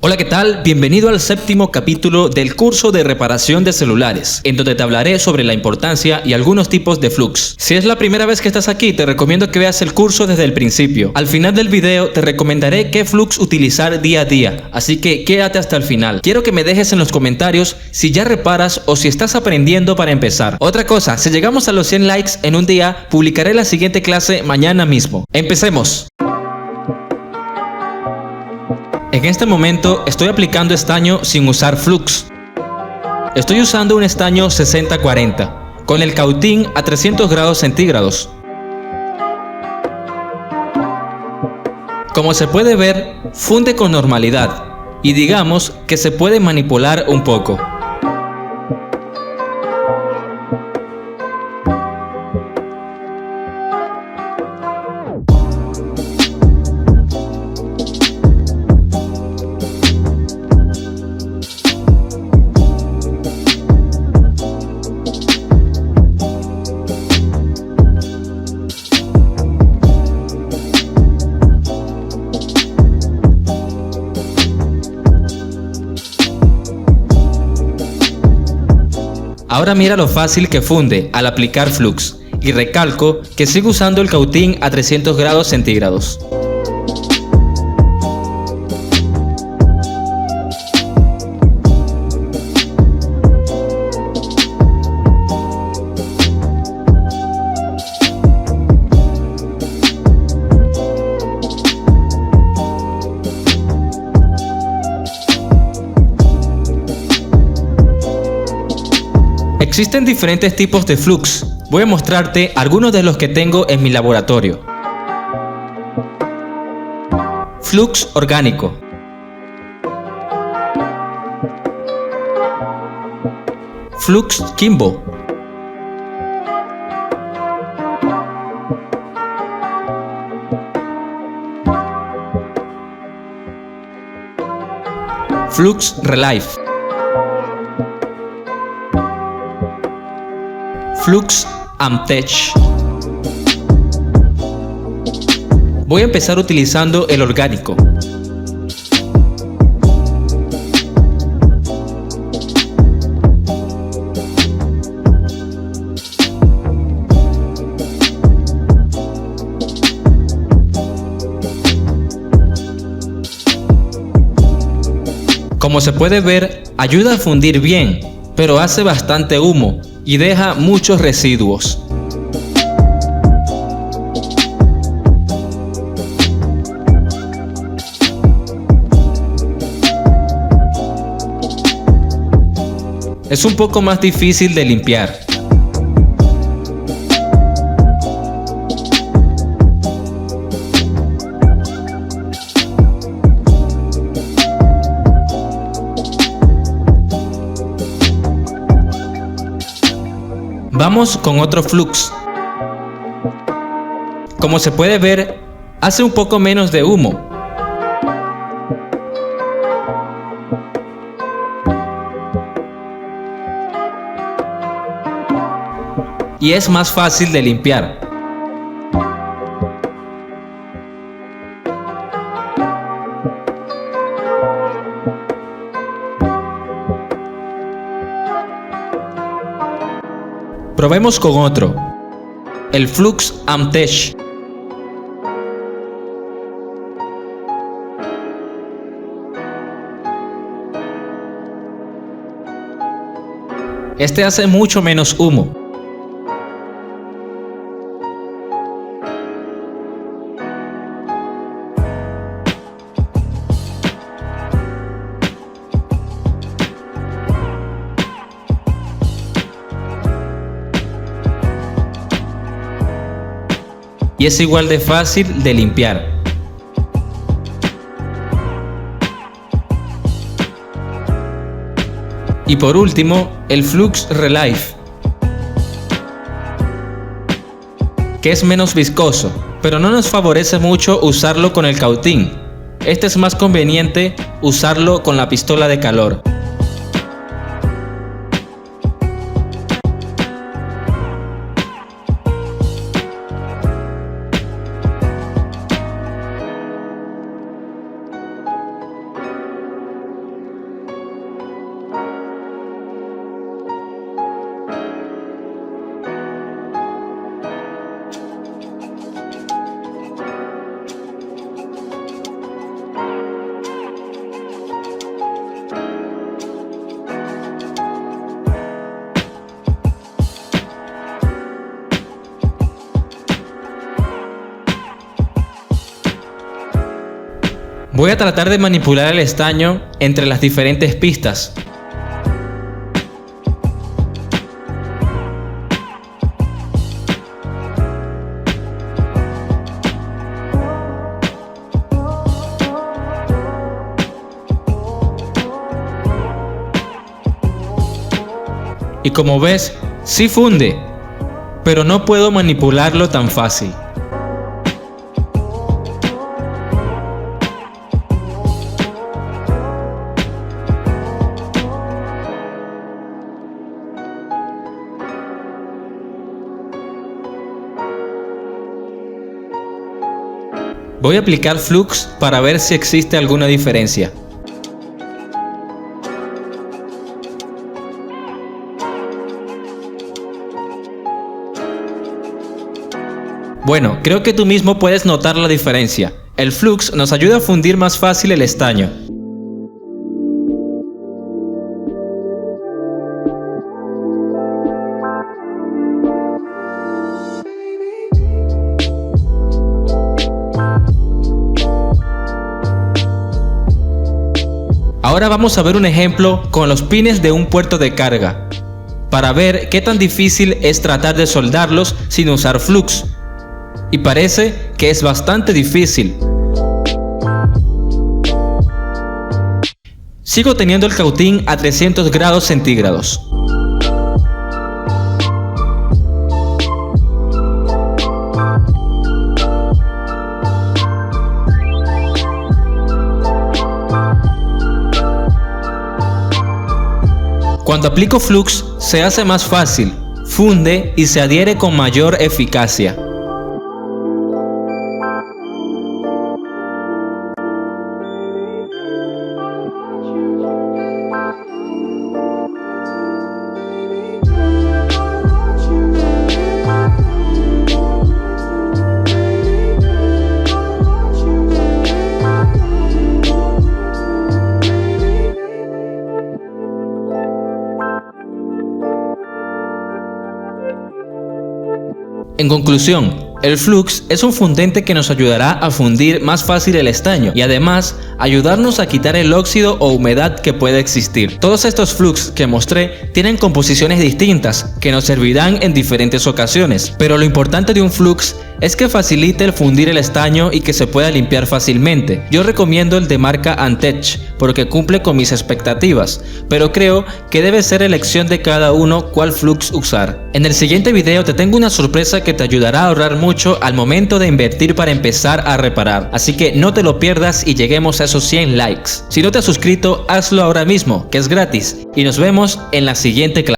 Hola, ¿qué tal? Bienvenido al séptimo capítulo del curso de reparación de celulares, en donde te hablaré sobre la importancia y algunos tipos de flux. Si es la primera vez que estás aquí, te recomiendo que veas el curso desde el principio. Al final del video te recomendaré qué flux utilizar día a día, así que quédate hasta el final. Quiero que me dejes en los comentarios si ya reparas o si estás aprendiendo para empezar. Otra cosa, si llegamos a los 100 likes en un día, publicaré la siguiente clase mañana mismo. ¡Empecemos! En este momento estoy aplicando estaño sin usar flux. Estoy usando un estaño 60-40 con el cautín a 300 grados centígrados. Como se puede ver, funde con normalidad y digamos que se puede manipular un poco. Ahora mira lo fácil que funde al aplicar flux, y recalco que sigo usando el cautín a 300 grados centígrados. Existen diferentes tipos de flux. Voy a mostrarte algunos de los que tengo en mi laboratorio. Flux orgánico. Flux Kimbo. Flux Relife. Flux Amtech. Voy a empezar utilizando el orgánico. Como se puede ver, ayuda a fundir bien, pero hace bastante humo y deja muchos residuos. Es un poco más difícil de limpiar. Vamos con otro flux. Como se puede ver, hace un poco menos de humo. Y es más fácil de limpiar. Probemos con otro, el Flux Amtech. Este hace mucho menos humo. Y es igual de fácil de limpiar. Y por último, el Flux Relife, que es menos viscoso, pero no nos favorece mucho usarlo con el cautín. Este es más conveniente usarlo con la pistola de calor. Voy a tratar de manipular el estaño entre las diferentes pistas. Y como ves, sí funde, pero no puedo manipularlo tan fácil. Voy a aplicar flux para ver si existe alguna diferencia. Bueno, creo que tú mismo puedes notar la diferencia. El flux nos ayuda a fundir más fácil el estaño. Ahora vamos a ver un ejemplo con los pines de un puerto de carga, para ver qué tan difícil es tratar de soldarlos sin usar flux. Y parece que es bastante difícil. Sigo teniendo el cautín a 300 grados centígrados. Cuando aplico flux se hace más fácil, funde y se adhiere con mayor eficacia. En conclusión, el flux es un fundente que nos ayudará a fundir más fácil el estaño y además ayudarnos a quitar el óxido o humedad que puede existir. Todos estos flux que mostré tienen composiciones distintas que nos servirán en diferentes ocasiones, pero lo importante de un flux es que facilite el fundir el estaño y que se pueda limpiar fácilmente. Yo recomiendo el de marca Antech porque cumple con mis expectativas, pero creo que debe ser elección de cada uno cuál flux usar. En el siguiente video te tengo una sorpresa que te ayudará a ahorrar mucho al momento de invertir para empezar a reparar, así que no te lo pierdas y lleguemos a esos 100 likes. Si no te has suscrito, hazlo ahora mismo, que es gratis, y nos vemos en la siguiente clase.